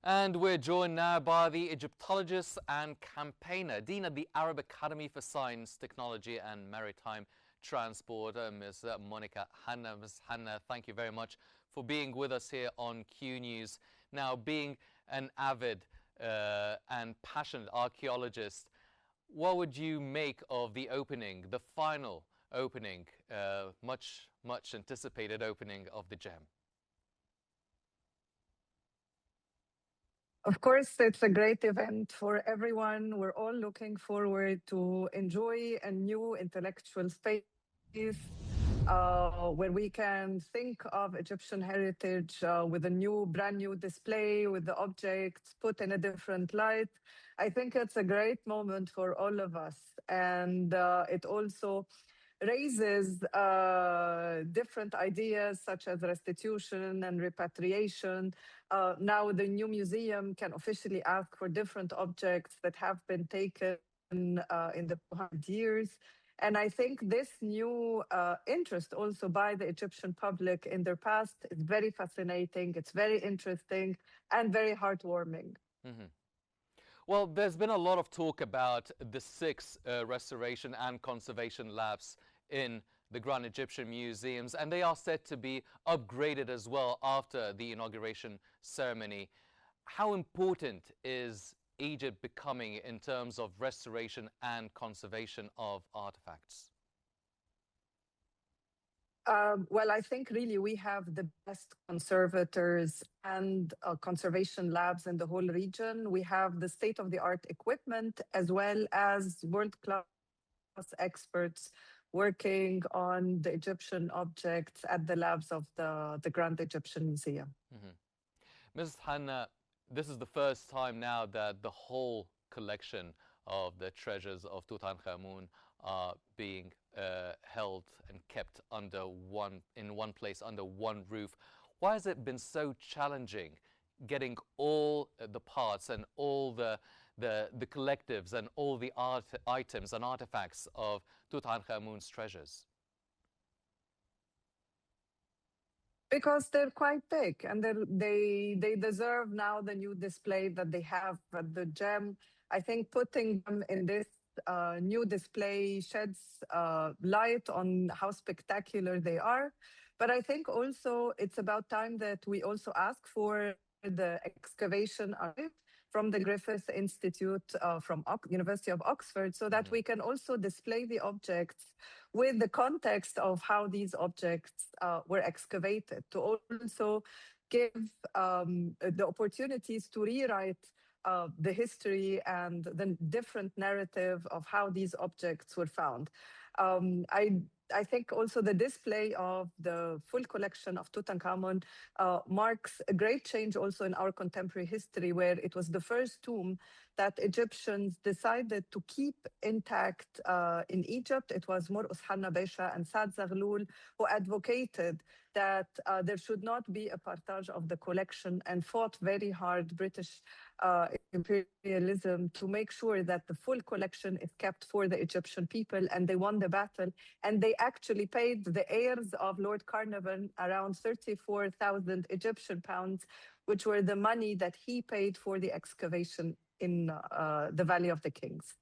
And we're joined now by the Egyptologist and campaigner, Dean at the Arab Academy for Science, Technology and Maritime Transport, Ms. Monica Hanna. Ms. Hanna, thank you very much for being with us here on Q News. Now, being an avid and passionate archaeologist, what would you make of the opening, the final opening, much anticipated opening of the gem? Of course, it's a great event for everyone. We're all looking forward to enjoy a new intellectual space where we can think of Egyptian heritage with a brand new display, with the objects put in a different light. I think it's a great moment for all of us. And it also raises different ideas such as restitution and repatriation. Now the new museum can officially ask for different objects that have been taken in the 200 years. And I think this new interest also by the Egyptian public in their past is very fascinating. It's very interesting and very heartwarming. Mm-hmm. Well, there's been a lot of talk about the 6 restoration and conservation labs in the Grand Egyptian Museums, and they are set to be upgraded as well after the inauguration ceremony. How important is Egypt becoming in terms of restoration and conservation of artifacts? Well, I think really we have the best conservators and conservation labs in the whole region. We have the state-of-the-art equipment as well as world-class experts working on the Egyptian objects at the labs of the Grand Egyptian Museum. Mm-hmm. Ms. Hanna, this is the first time now that the whole collection of the treasures of Tutankhamun are being held and kept in one place, under one roof. Why has it been so challenging getting all the parts and all the collectives and all the items and artifacts of Tutankhamun's treasures? Because they're quite big and they deserve now the new display that they have at the gem. I think putting them in this new display sheds light on how spectacular they are. But I think also it's about time that we also ask for the excavation archive from the Griffith Institute from University of Oxford, so that we can also display the objects with the context of how these objects were excavated, to also give the opportunities to rewrite the history and the different narrative of how these objects were found. I think also the display of the full collection of Tutankhamun marks a great change also in our contemporary history, where it was the first tomb that Egyptians decided to keep intact in Egypt. It was Mor'us Hanna Besha and Saad Zaghloul who advocated that there should not be a partage of the collection, and fought very hard British imperialism to make sure that the full collection is kept for the Egyptian people, and they won the battle. And they actually paid the heirs of Lord Carnarvon around 34,000 Egyptian pounds, which were the money that he paid for the excavation in the Valley of the Kings.